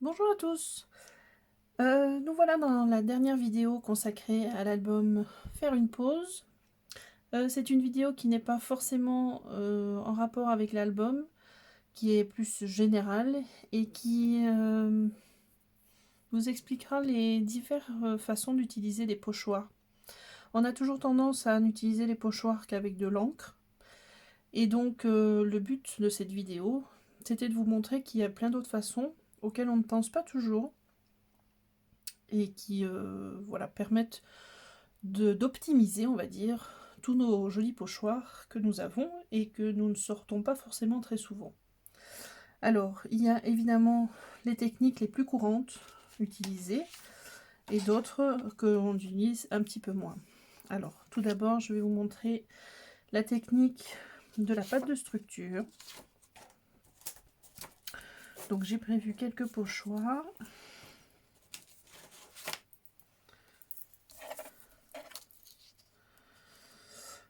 Bonjour à tous. Nous voilà dans la dernière vidéo consacrée à l'album Faire une pause. C'est une vidéo qui n'est pas forcément en rapport avec l'album, qui est plus générale et qui vous expliquera les diverses façons d'utiliser des pochoirs. On a toujours tendance à n'utiliser les pochoirs qu'avec de l'encre. Et donc le but de cette vidéo, c'était de vous montrer qu'il y a plein d'autres façons auxquelles on ne pense pas toujours et qui voilà, permettent d'optimiser, on va dire, tous nos jolis pochoirs que nous avons et que nous ne sortons pas forcément très souvent. Alors, il y a évidemment les techniques les plus courantes utilisées et d'autres que l'on utilise un petit peu moins. Alors, tout d'abord, je vais vous montrer la technique de la pâte de structure. Donc, j'ai prévu quelques pochoirs.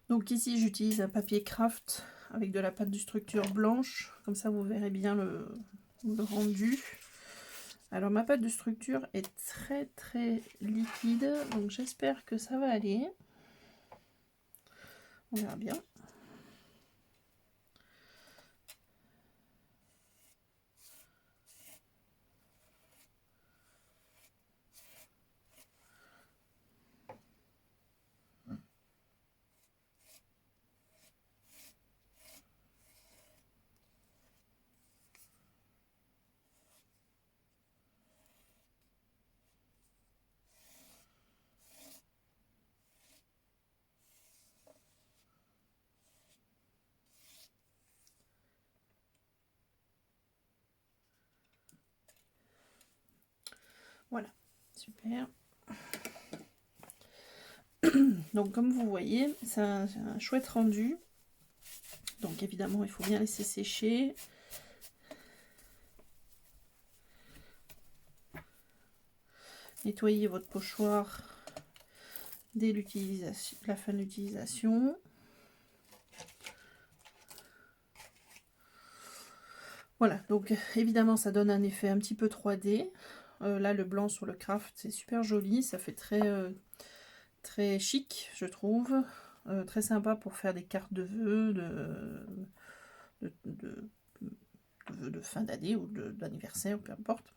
Donc ici j'utilise un papier craft avec de la pâte de structure blanche, comme ça vous verrez bien le rendu. Alors ma pâte de structure est très liquide, donc j'espère que ça va aller. On verra bien. Voilà, super. Donc comme vous voyez, c'est un chouette rendu. Donc évidemment, il faut bien laisser sécher. Nettoyez votre pochoir dès la fin de l'utilisation. Voilà, donc évidemment ça donne un effet un petit peu 3D. Là le blanc sur le craft c'est super joli, ça fait très chic je trouve. Très sympa pour faire des cartes de vœux, de fin d'année ou d'anniversaire, peu importe.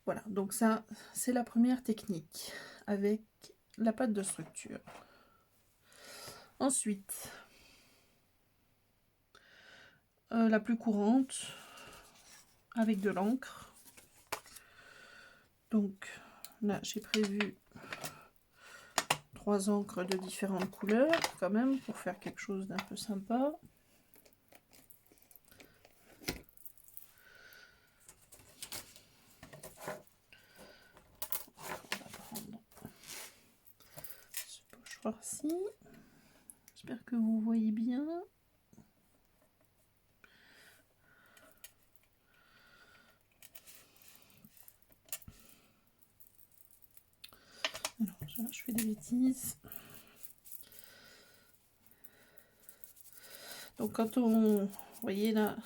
Voilà, donc ça c'est la première technique avec la pâte de structure. Ensuite, la plus courante avec de l'encre. Donc là j'ai prévu 3 encres de différentes couleurs quand même pour faire quelque chose d'un peu sympa. On va prendre ce pochoir-ci. J'espère que vous voyez bien. Alors, je fais des bêtises. Donc quand on... Vous voyez là,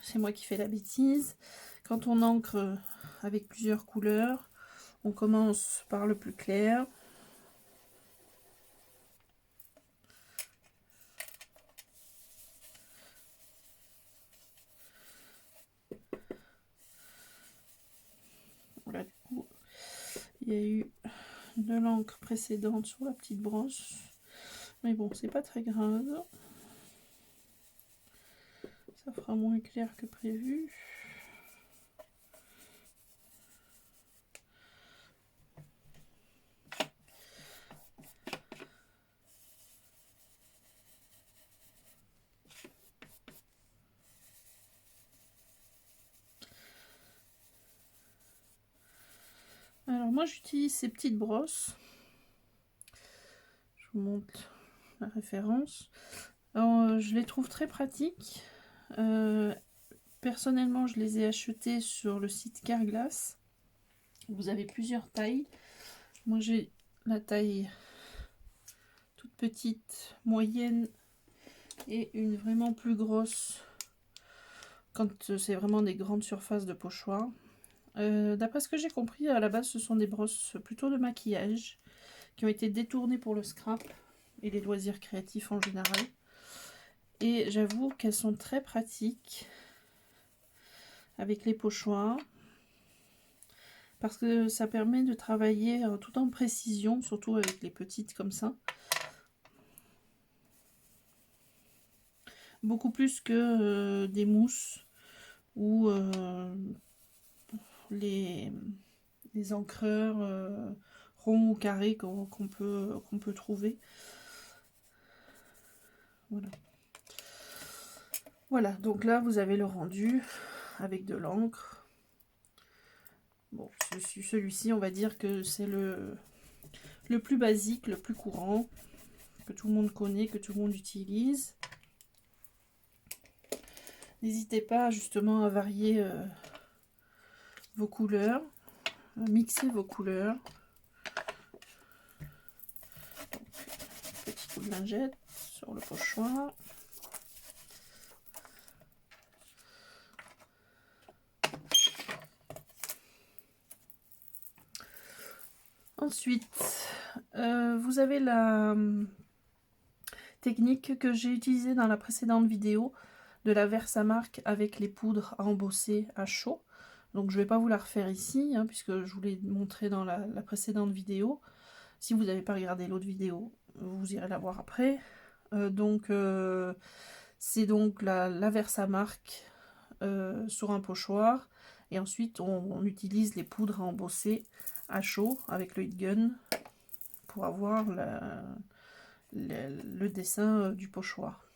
c'est moi qui fais la bêtise. Quand on encre avec plusieurs couleurs, on commence par le plus clair. Voilà, du coup, il y a eu de l'encre précédente sur la petite brosse. Mais bon, c'est pas très grave. Ça fera moins clair que prévu. Alors moi j'utilise ces petites brosses. Je vous montre la référence. Alors, je les trouve très pratiques. Personnellement, je les ai achetées sur le site Carglass. Vous avez plusieurs tailles. Moi, j'ai la taille toute petite, moyenne et une vraiment plus grosse quand c'est vraiment des grandes surfaces de pochoirs. D'après ce que j'ai compris, à la base, ce sont des brosses plutôt de maquillage qui ont été détournées pour le scrap et les loisirs créatifs en général. Et j'avoue qu'elles sont très pratiques avec les pochoirs parce que ça permet de travailler tout en précision, surtout avec les petites comme ça. Beaucoup plus que des mousses ou les encreurs ronds ou carrés qu'on peut trouver. Voilà. Voilà, donc là vous avez le rendu avec de l'encre. Bon, celui-ci, on va dire que c'est le plus basique, le plus courant, que tout le monde connaît, que tout le monde utilise. N'hésitez pas justement à varier vos couleurs, à mixer vos couleurs. Donc, petit coup de lingette sur le pochoir. Ensuite, vous avez la technique que j'ai utilisée dans la précédente vidéo de la Versamark avec les poudres à embosser à chaud. Donc je ne vais pas vous la refaire ici, hein, puisque je vous l'ai montré dans la précédente vidéo. Si vous n'avez pas regardé l'autre vidéo, vous irez la voir après. C'est donc la Versamark sur un pochoir. Et ensuite, on utilise les poudres à embosser à chaud avec le heat gun pour avoir le dessin du pochoir.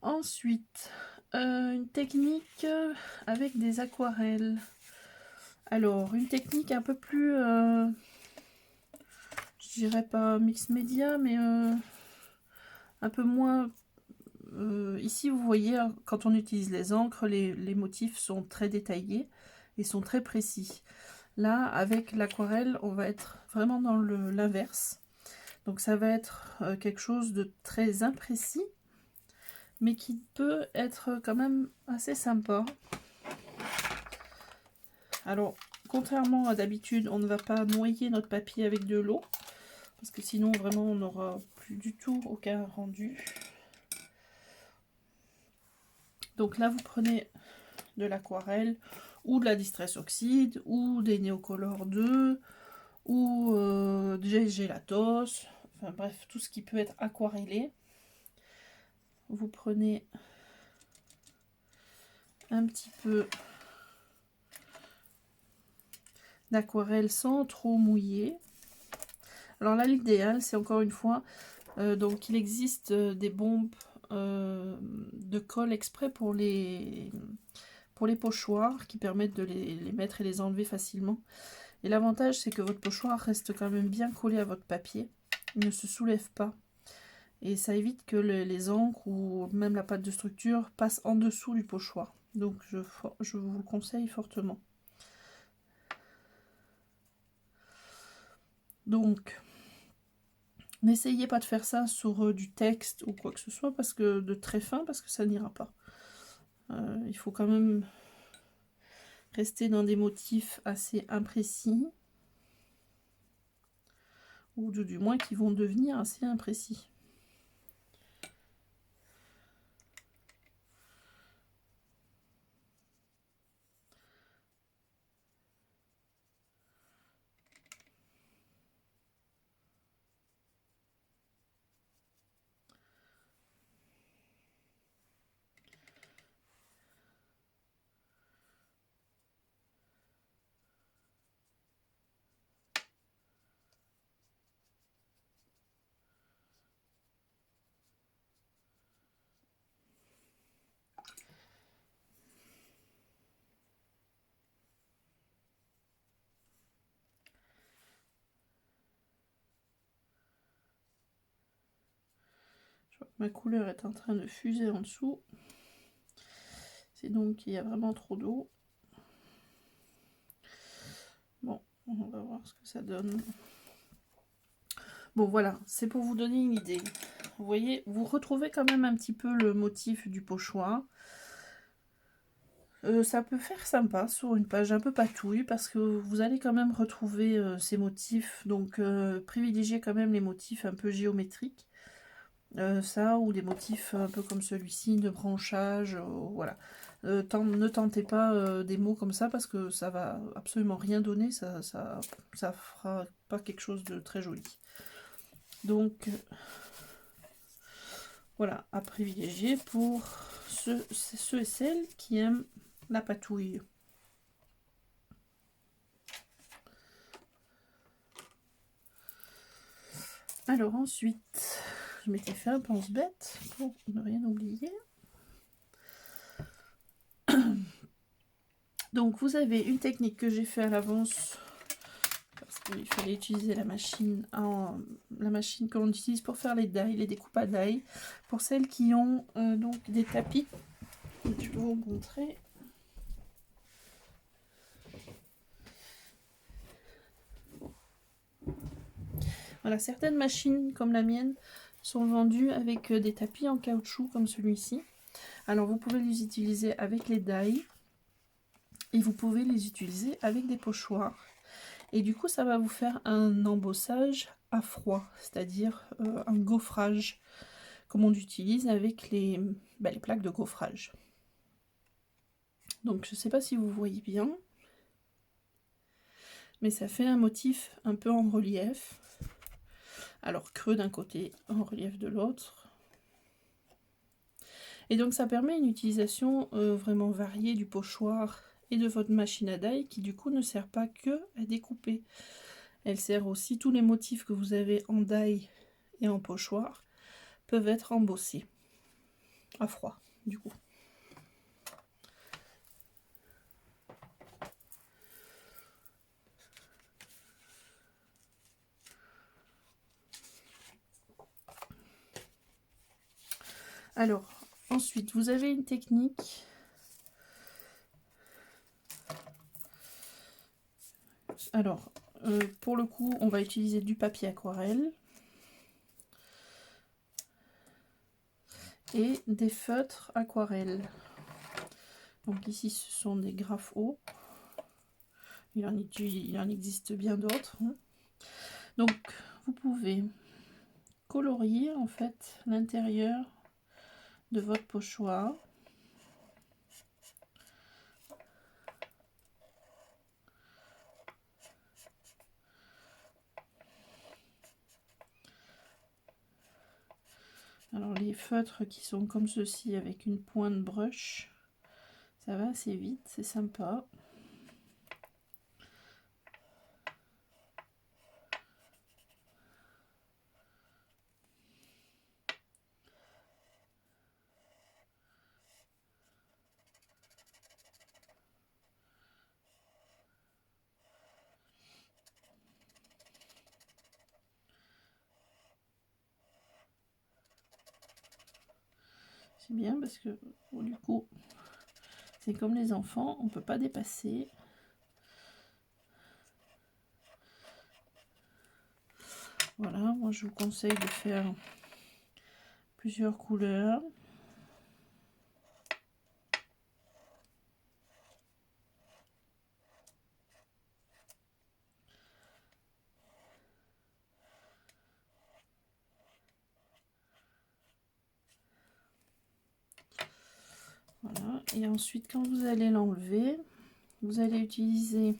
Ensuite, une technique avec des aquarelles. Alors, une technique un peu plus, je dirais pas mix média, mais un peu moins. Ici, vous voyez, quand on utilise les encres, les motifs sont très détaillés et sont très précis. Là, avec l'aquarelle, on va être vraiment dans l'inverse. Donc ça va être quelque chose de très imprécis, mais qui peut être quand même assez sympa. Alors, contrairement à d'habitude, on ne va pas noyer notre papier avec de l'eau, parce que sinon vraiment on n'aura plus du tout aucun rendu. Donc là, vous prenez de l'aquarelle, ou de la Distress Oxide, ou des Neocolor 2, ou des Gelatos, enfin bref, tout ce qui peut être aquarellé. Vous prenez un petit peu d'aquarelle sans trop mouiller. Alors là, l'idéal, c'est encore une fois, donc il existe des bombes de colle exprès pour les pochoirs qui permettent de les mettre et les enlever facilement. Et l'avantage, c'est que votre pochoir reste quand même bien collé à votre papier. Il ne se soulève pas. Et ça évite que les encres ou même la pâte de structure passe en dessous du pochoir. Donc je vous le conseille fortement. Donc, n'essayez pas de faire ça sur du texte ou quoi que ce soit, parce que de très fin, parce que ça n'ira pas. Il faut quand même rester dans des motifs assez imprécis, ou du moins qui vont devenir assez imprécis. Je vois que ma couleur est en train de fuser en dessous. C'est donc qu'il y a vraiment trop d'eau. Bon, on va voir ce que ça donne. Bon voilà, c'est pour vous donner une idée. vous voyez, vous retrouvez quand même un petit peu le motif du pochoir. Ça peut faire sympa sur une page un peu patouille parce que vous allez quand même retrouver ces motifs. Donc privilégiez quand même les motifs un peu géométriques. Ça ou des motifs un peu comme celui-ci de branchage. Voilà. Ne tentez pas des mots comme ça parce que ça va absolument rien donner. Ça fera pas quelque chose de très joli. Donc voilà, à privilégier pour ceux et celles qui aiment la patouille. Alors ensuite, je m'étais fait un pense-bête pour ne rien oublier. Donc vous avez une technique que j'ai fait à l'avance parce qu'il fallait utiliser la machine que l'on utilise pour faire les die, les découpes à die. Pour celles qui ont donc des tapis, je vais vous montrer. Voilà, certaines machines comme la mienne sont vendues avec des tapis en caoutchouc comme celui-ci. Alors vous pouvez les utiliser avec les die et vous pouvez les utiliser avec des pochoirs. Et du coup ça va vous faire un embossage à froid, c'est-à-dire un gaufrage comme on utilise avec les plaques de gaufrage. Donc je ne sais pas si vous voyez bien, mais ça fait un motif un peu en relief. Alors creux d'un côté, en relief de l'autre. Et donc ça permet une utilisation vraiment variée du pochoir et de votre machine à die qui du coup ne sert pas que à découper. Elle sert aussi, tous les motifs que vous avez en die et en pochoir peuvent être embossés à froid du coup. Alors ensuite vous avez une technique. Alors pour le coup on va utiliser du papier aquarelle et des feutres aquarelle. Donc ici ce sont des grapho. Il en existe bien d'autres. Donc vous pouvez colorier en fait l'intérieur de votre pochoir. Alors les feutres qui sont comme ceci avec une pointe brush, ça va assez vite, c'est sympa. C'est bien parce que du coup c'est comme les enfants, on ne peut pas dépasser. Voilà, moi je vous conseille de faire plusieurs couleurs. Voilà, et ensuite quand vous allez l'enlever, vous allez utiliser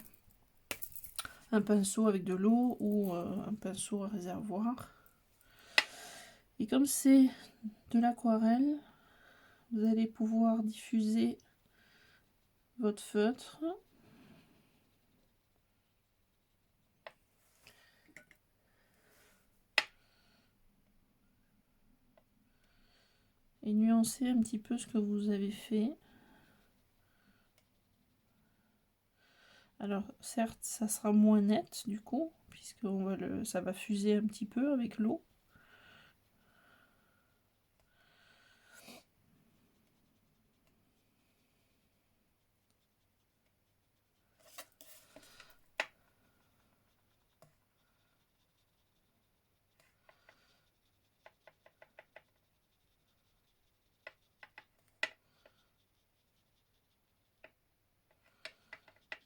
un pinceau avec de l'eau ou un pinceau à réservoir. Et comme c'est de l'aquarelle, vous allez pouvoir diffuser votre feutre. Et nuancer un petit peu ce que vous avez fait. Alors certes ça sera moins net du coup, puisque ça va fuser un petit peu avec l'eau.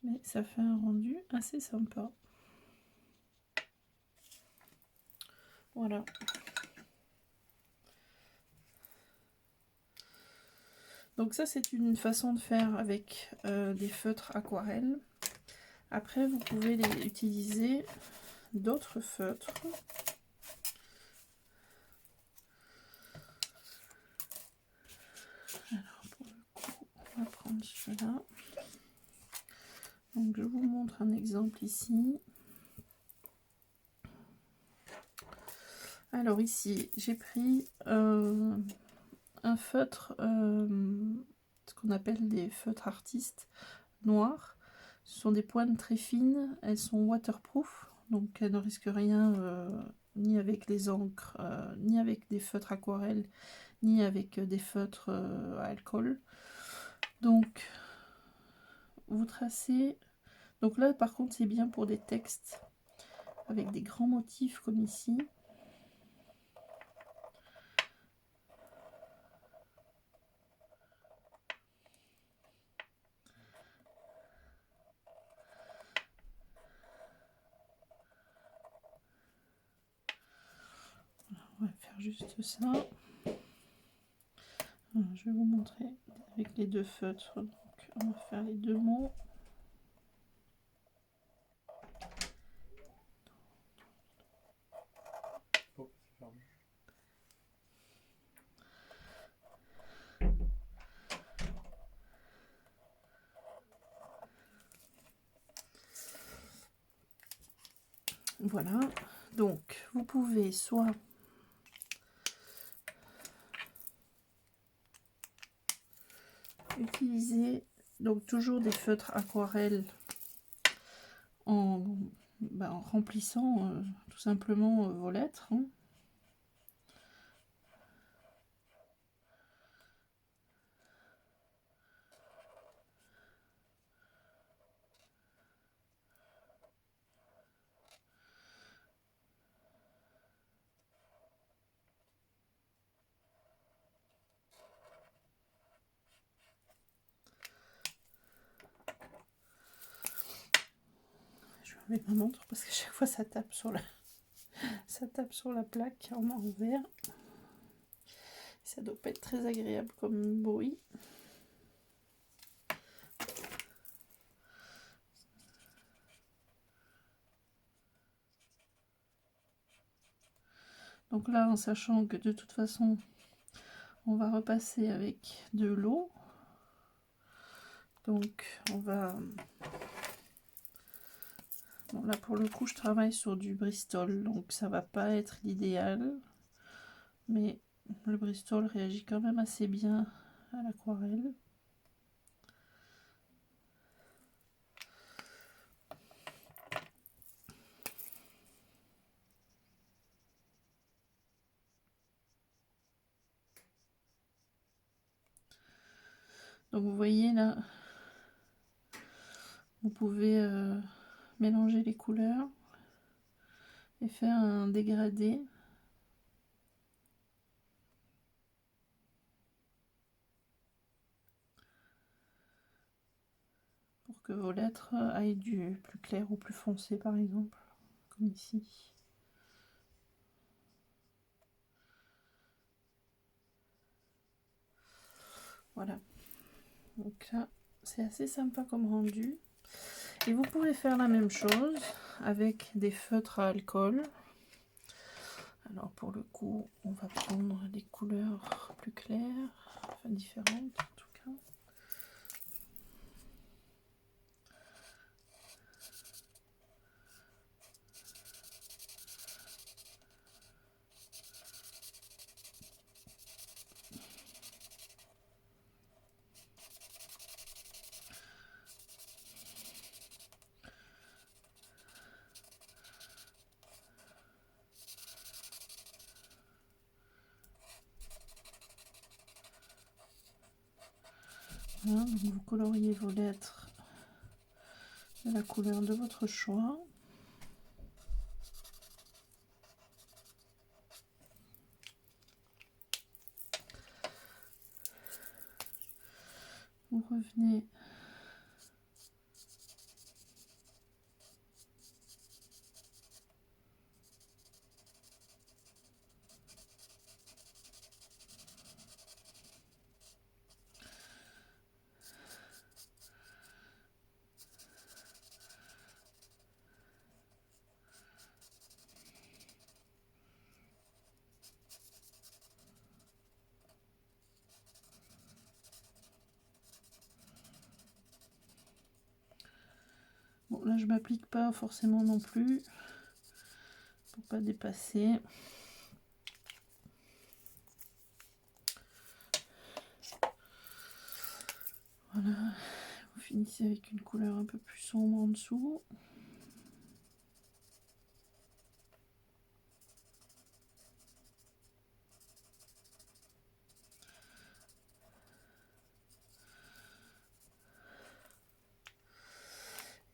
mais ça fait un rendu assez sympa. Voilà. Donc ça, c'est une façon de faire avec des feutres aquarelles. Après, vous pouvez utiliser d'autres feutres. Alors, pour le coup, on va prendre cela. Donc, je vous montre un exemple ici. Alors ici, j'ai pris un feutre, ce qu'on appelle des feutres artistes noirs. Ce sont des pointes très fines, elles sont waterproof, donc elles ne risquent rien ni avec les encres, ni avec des feutres aquarelles, ni avec des feutres à alcool. Donc vous tracez, donc là par contre c'est bien pour des textes avec des grands motifs comme ici. On va faire juste ça. Je vais vous montrer avec les deux feutres. Donc, on va faire les deux mots. Voilà. Donc, vous pouvez soit utiliser donc toujours des feutres aquarelles en remplissant tout simplement vos lettres. Hein. Je vais enlever ma montre parce que chaque fois ça tape sur la plaque en envers. Ça doit pas être très agréable comme bruit. Donc là, en sachant que de toute façon, on va repasser avec de l'eau. Donc on va... Bon, là pour le coup, je travaille sur du Bristol, donc ça va pas être l'idéal. Mais le Bristol réagit quand même assez bien à l'aquarelle. Donc vous voyez là, vous pouvez mélanger les couleurs et faire un dégradé. Pour que vos lettres aillent du plus clair au plus foncé par exemple, comme ici. Voilà. Donc là, c'est assez sympa comme rendu. Et vous pouvez faire la même chose avec des feutres à alcool. Alors pour le coup, on va prendre des couleurs plus claires, enfin différentes en tout cas. Voilà, donc vous coloriez vos lettres de la couleur de votre choix. Vous revenez là je m'applique pas forcément non plus, pour pas dépasser. Voilà, vous finissez avec une couleur un peu plus sombre en dessous.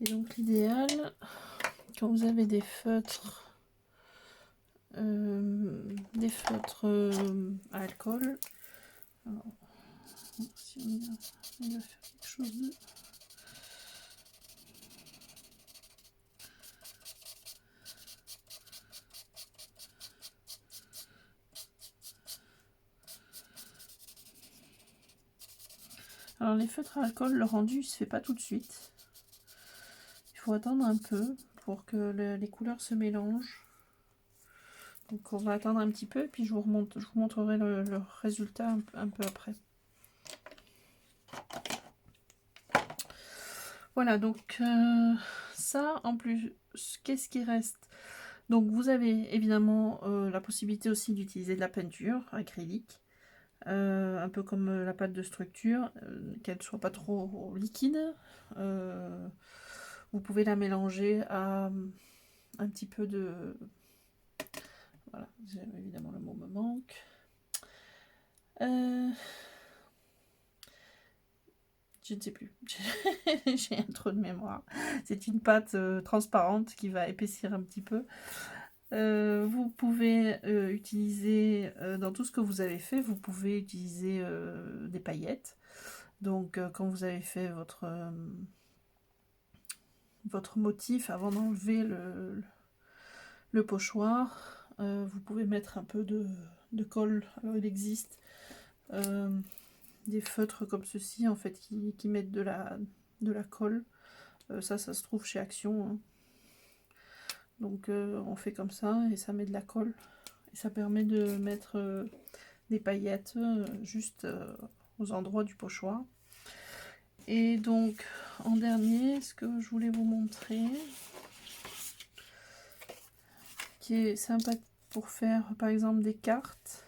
Et donc l'idéal, quand vous avez des feutres à alcool, alors, si on va faire quelque chose de... Alors les feutres à alcool, le rendu se fait pas tout de suite. Il faut attendre un peu pour que les couleurs se mélangent. Donc on va attendre un petit peu et puis je vous montrerai le résultat un peu après. Voilà, donc ça en plus, qu'est-ce qui reste? Donc vous avez évidemment la possibilité aussi d'utiliser de la peinture acrylique. Un peu comme la pâte de structure, qu'elle ne soit pas trop liquide. Vous pouvez la mélanger à un petit peu de... Voilà, évidemment le mot me manque. Je ne sais plus, j'ai un trou de mémoire. C'est une pâte transparente qui va épaissir un petit peu. Vous pouvez utiliser, dans tout ce que vous avez fait, vous pouvez utiliser des paillettes. Donc quand vous avez fait votre motif, avant d'enlever le pochoir, vous pouvez mettre un peu de colle. Alors il existe des feutres comme ceci en fait qui mettent de la colle. Ça se trouve chez Action, hein. Donc on fait comme ça et ça met de la colle. Et ça permet de mettre des paillettes juste aux endroits du pochoir. Et donc en dernier, ce que je voulais vous montrer, qui est sympa pour faire par exemple des cartes,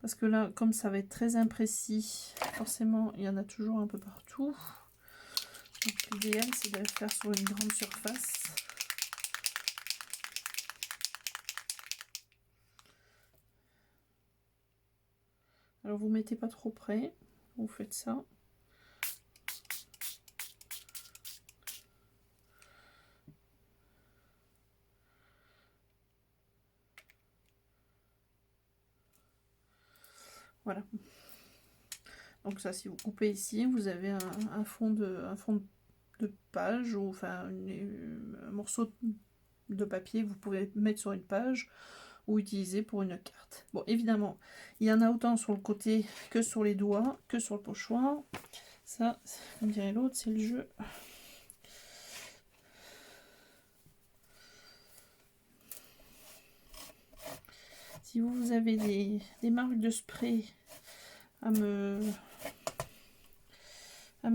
parce que là comme ça va être très imprécis, forcément il y en a toujours un peu partout. Donc l'idéal c'est de le faire sur une grande surface. Alors vous mettez pas trop près, vous faites ça. Voilà. Donc ça, si vous coupez ici, vous avez un fond de page, ou enfin un morceau de papier que vous pouvez mettre sur une page ou utiliser pour une carte. Bon, évidemment, il y en a autant sur le côté que sur les doigts, que sur le pochoir. Ça, comme dirait l'autre, c'est le jeu. Si vous avez des marques de spray à me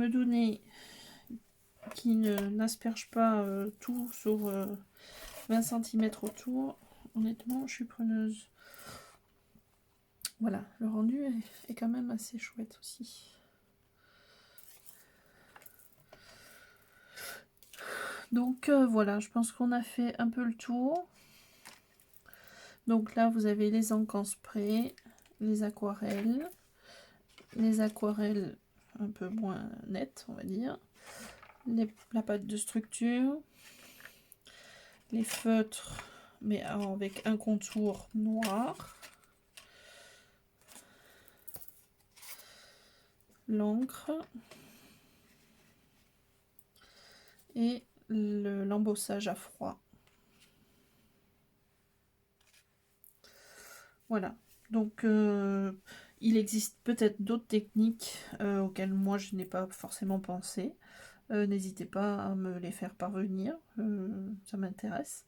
donner qui n'asperge pas tout sur 20 cm autour, honnêtement je suis preneuse. Voilà, le rendu est quand même assez chouette aussi. Donc voilà, je pense qu'on a fait un peu le tour. Donc là vous avez les encres en spray, les aquarelles un peu moins nettes on va dire, la pâte de structure, les feutres mais avec un contour noir, l'encre et l'embossage à froid. Voilà, donc il existe peut-être d'autres techniques auxquelles moi je n'ai pas forcément pensé. N'hésitez pas à me les faire parvenir, ça m'intéresse.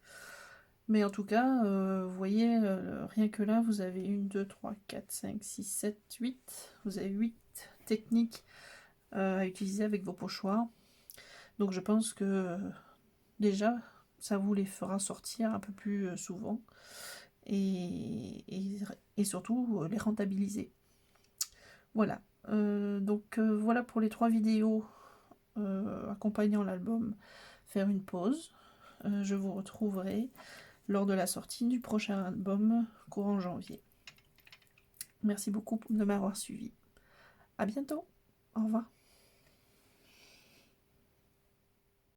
Mais en tout cas, vous voyez, rien que là, vous avez 1, 2, 3, 4, 5, 6, 7, 8. Vous avez 8 techniques à utiliser avec vos pochoirs. Donc je pense que déjà, ça vous les fera sortir un peu plus souvent et surtout les rentabiliser. Voilà, voilà pour les 3 vidéos accompagnant l'album Faire une pause. Je vous retrouverai lors de la sortie du prochain album courant janvier. Merci beaucoup de m'avoir suivi. À bientôt. Au revoir.